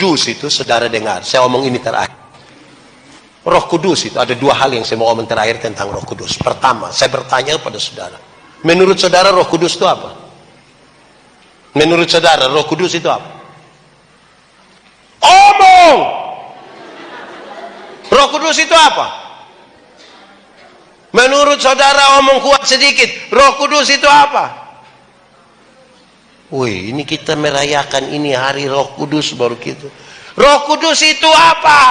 Kudus itu, saudara dengar, saya omong ini terakhir. Roh Kudus itu ada dua hal yang saya mau omong terakhir tentang Roh Kudus. Pertama, saya bertanya kepada saudara, menurut saudara Roh Kudus itu apa? Menurut saudara Roh Kudus itu apa? Omong! Roh Kudus itu apa? Menurut saudara omong kuat sedikit, Roh Kudus itu apa? Wih, ini kita merayakan ini hari Roh Kudus baru gitu. Roh Kudus itu apa?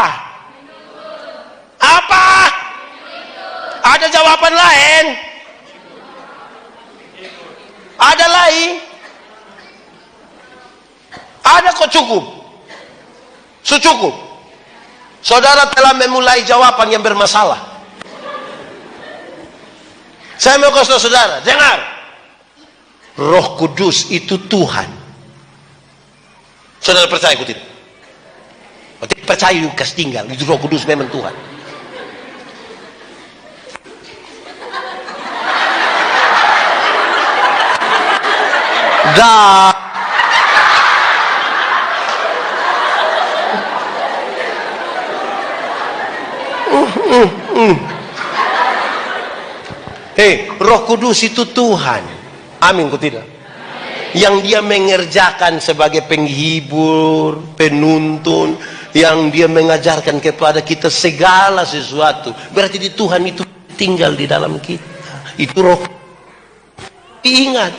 Apa? Ada jawaban lain? Ada lain? Ada kok cukup? Secukup. Saudara telah memulai jawaban yang bermasalah. Saya mau kasih saudara, dengar. Roh Kudus itu Tuhan. Saudara percaya aku tidak? Tidak percaya juga tinggal. Itu Roh Kudus memang Tuhan. Dah. Hei, Roh Kudus itu Tuhan. Amin, kok tidak? Yang dia mengerjakan sebagai penghibur, penuntun, yang dia mengajarkan kepada kita segala sesuatu. Berarti di Tuhan itu tinggal di dalam kita. Itu Roh. Ingat,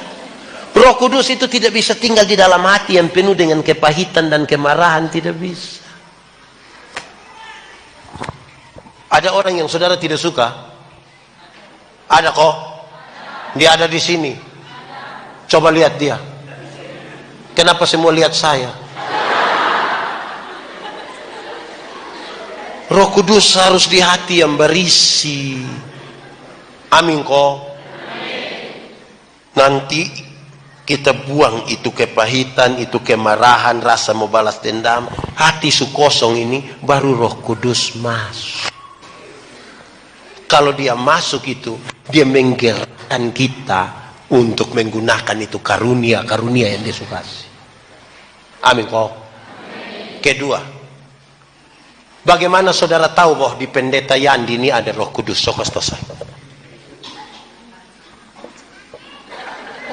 Roh Kudus itu tidak bisa tinggal di dalam hati yang penuh dengan kepahitan dan kemarahan, tidak bisa. Ada orang yang saudara tidak suka? Ada kok? Dia ada di sini. Coba lihat dia. Kenapa semua lihat saya? Roh Kudus harus di hati yang berisi. Amin kok. Nanti kita buang itu kepahitan, itu kemarahan, rasa mau balas dendam. Hati su kosong ini, baru Roh Kudus masuk. Kalau dia masuk itu, dia menggerakkan kita untuk menggunakan itu karunia-karunia yang dia suka. Amin kok. Kedua, bagaimana saudara tahu bahwa di pendeta Yandi ini ada Roh Kudus? Sokos-tosai.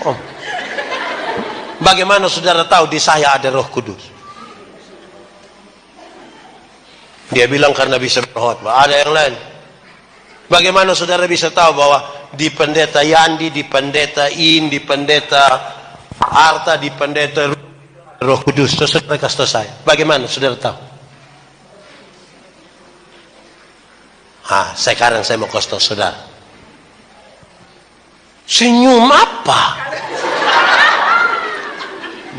Oh. Bagaimana saudara tahu di saya ada Roh Kudus? Dia bilang karena bisa berkhotbah. Ada yang lain. Bagaimana saudara bisa tahu bahwa di pendeta Yandi, di pendeta di pendeta Arta, di pendeta Roh Kudus? Saudara kasih tahu saya. Bagaimana saudara tahu? Sekarang saya mau kasih tahu saudara. Senyum apa?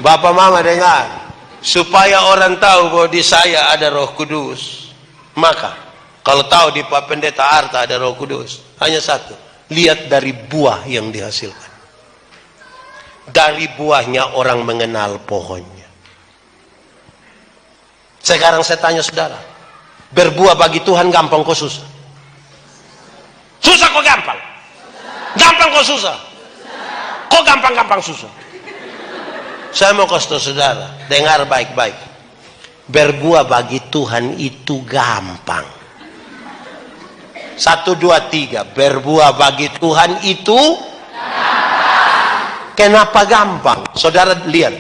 Bapak mama dengar. Supaya orang tahu bahwa di saya ada Roh Kudus. Maka kalau tahu di Pak Pendeta Arta ada Roh Kudus, hanya satu, lihat dari buah yang dihasilkan. Dari buahnya orang mengenal pohonnya. Sekarang saya tanya saudara, berbuah bagi Tuhan gampang kok susah? Susah kok gampang? Gampang kok susah? Kok gampang-gampang susah? Saya mau kasih tahu saudara, dengar baik-baik. Berbuah bagi Tuhan itu gampang. 1, 2, 3. Berbuah bagi Tuhan itu gampang. Kenapa gampang? Saudara lihat.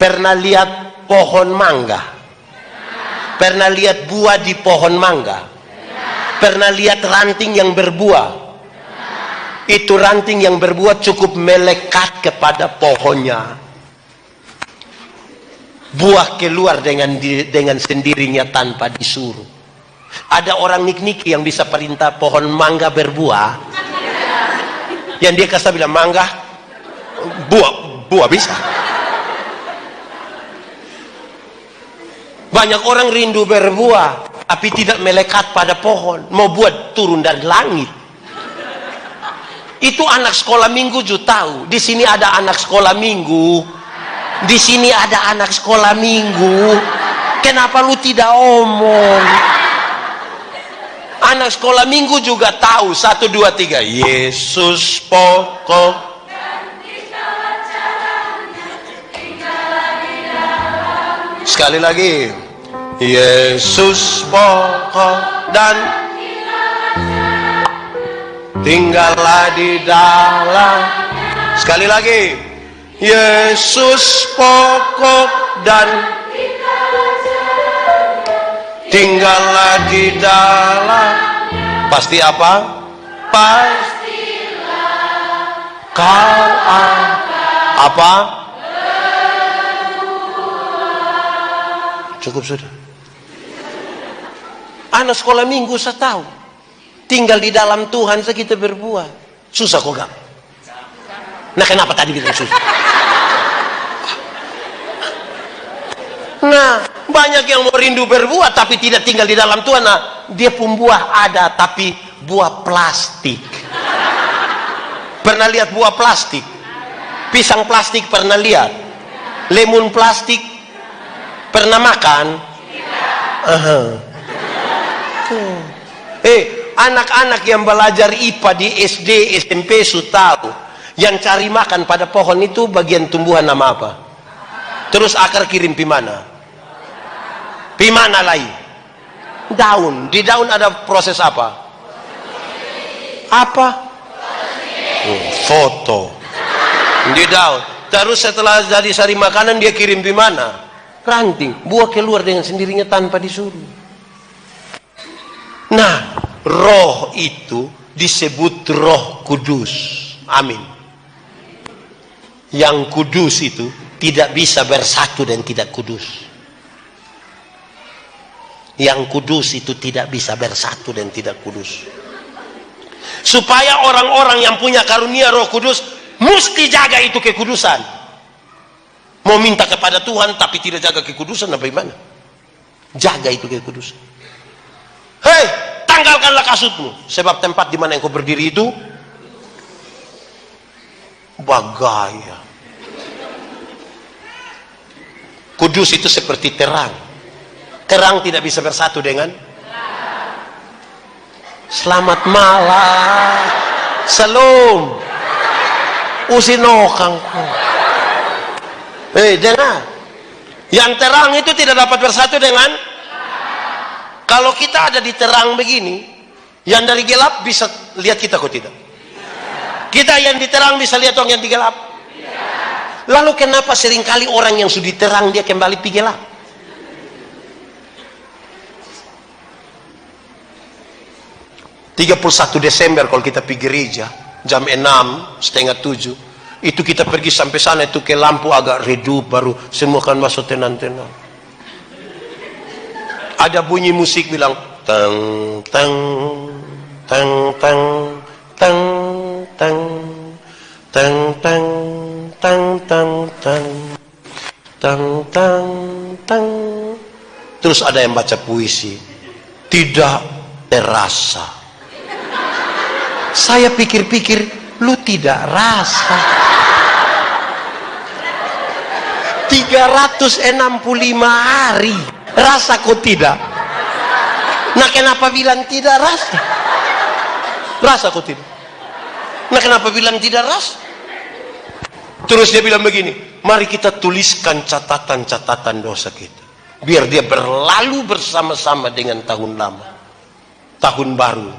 Pernah lihat pohon mangga? Pernah lihat buah di pohon mangga? Pernah lihat ranting yang berbuah? Itu ranting yang berbuah cukup melekat kepada pohonnya. Buah keluar dengan sendirinya tanpa disuruh. Ada orang nik-niki yang bisa perintah pohon mangga berbuah. Yang dia kasih bilang mangga, buah bisa. Banyak orang rindu berbuah, tapi tidak melekat pada pohon. Mau buat turun dari langit. Itu anak sekolah minggu juga tahu. Di sini ada anak sekolah minggu. Di sini ada anak sekolah minggu. Kenapa lu tidak omong? Anak sekolah minggu juga tahu. 1, 2, 3. Yesus pokok. Sekali lagi. Yesus pokok dan tinggallah di dalam. Sekali lagi. Yesus pokok dan tinggallah di dalam. Pasti apa? Pastilah kau apa? Cukup sudah. Anak sekolah minggu saya tahu. Tinggal di dalam Tuhan saya kita berbuat. Susah kok gak? Nah kenapa tadi bilang susah? Nah banyak yang mau rindu berbuah tapi tidak tinggal di dalam Tuhan. Nah dia pun buah ada tapi buah plastik. Pernah lihat buah plastik? Pisang plastik pernah lihat? Lemon plastik pernah makan? Anak-anak yang belajar IPA di SD, SMP sudah tahu. Yang cari makan pada pohon itu bagian tumbuhan nama apa? Terus akar kirim pimana? Pimana lagi? Daun. Di daun ada proses apa? Apa? Foto. Di daun. Terus setelah jadi sari makanan dia kirim pimana? Ranting. Buah keluar dengan sendirinya tanpa disuruh. Nah, roh itu disebut Roh Kudus. Amin. Yang kudus itu tidak bisa bersatu dan tidak kudus. Yang kudus itu tidak bisa bersatu dan tidak kudus. Supaya orang-orang yang punya karunia Roh Kudus mesti jaga itu kekudusan. Mau minta kepada Tuhan tapi tidak jaga kekudusan, apa gimana? Jaga itu kekudusan. Hei, tanggalkanlah kasutmu, sebab tempat di mana engkau berdiri itu bagaya. Kudus itu seperti terang. Terang tidak bisa bersatu dengan selamat malam. Salam. Usinokang. Dengar. Yang terang itu tidak dapat bersatu dengan. Kalau kita ada di terang begini, yang dari gelap bisa lihat kita kok tidak? Kita yang di terang bisa lihat orang yang di gelap? Lalu kenapa seringkali orang yang sudah terang dia kembali pergi gelap? (31 Desember kalau kita pergi gereja jam 6:30 itu kita pergi sampai sana itu ke lampu agak redup baru semua kan masuk tenang-tenang. Ada bunyi musik bilang tang tang tang tang tang tang tang tang tang tang tang tang tang tang. Terus ada yang baca puisi. Tidak terasa. Saya pikir-pikir, lu tidak rasa. 365 hari. Rasa kok tidak? Nah kenapa bilang tidak rasa? Rasa kok tidak? Nah kenapa bilang tidak rasa? Terus dia bilang begini, mari kita tuliskan catatan-catatan dosa kita. Biar dia berlalu bersama-sama dengan tahun lama. Tahun baru,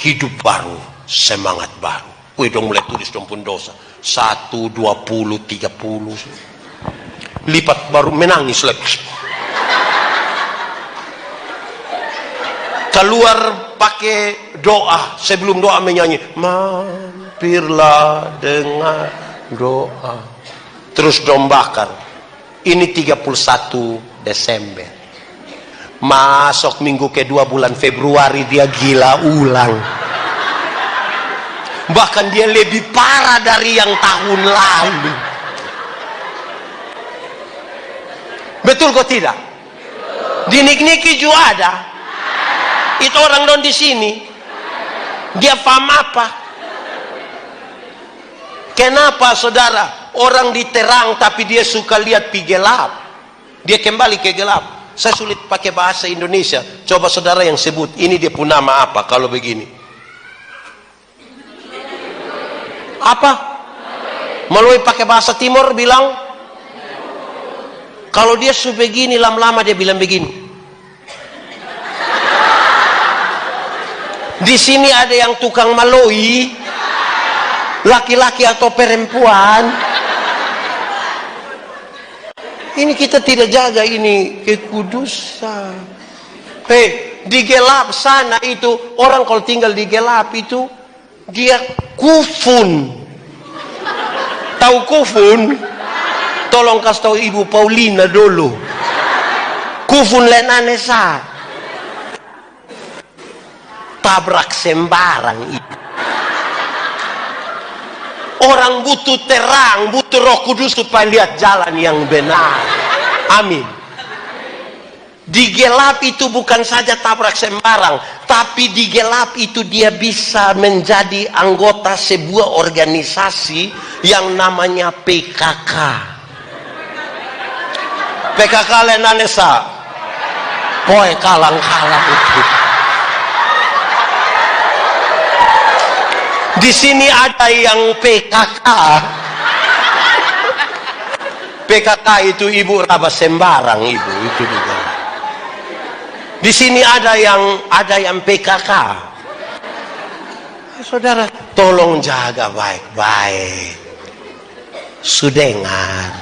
hidup baru, semangat baru. Wih dong mulai tulis dong pun dosa. 1, 20, 30. Lipat baru menangis lagi. Keluar pakai doa, sebelum doa menyanyi mampirlah dengan doa. Terus dom bakar. Ini 31 Desember. Masuk minggu kedua bulan Februari dia gila ulang. Bahkan dia lebih parah dari yang tahun lalu. Betul kok tidak? Di Niki juga ada. Itu orang don di sini. Dia paham apa? Kenapa saudara? Orang diterang tapi dia suka lihat pi gelap. Dia kembali ke gelap. Saya sulit pakai bahasa Indonesia. Coba saudara yang sebut. Ini dia pun nama apa kalau begini? Apa? Melalui pakai bahasa Timur bilang Kalau dia begini lama-lama dia bilang begini. Di sini ada yang tukang maloi, laki-laki atau perempuan. Ini kita tidak jaga ini kekudusan. Di gelap sana itu orang kalau tinggal di gelap itu dia kufun. Tahu kufun? Tolong kasih tahu Ibu Paulina dulu. Kufun lenanesa. Tabrak sembarang itu. Orang butuh terang, butuh Roh Kudus supaya lihat jalan yang benar. Amin. Di gelap itu bukan saja tabrak sembarang, tapi di gelap itu dia bisa menjadi anggota sebuah organisasi yang namanya PKK. PKK lenanesa. Poe kalang-kalang itu. Di sini ada yang PKK. PKK itu ibu raba sembarang ibu itu juga. Di sini ada yang PKK. Saudara, tolong jaga baik-baik. Sudengar.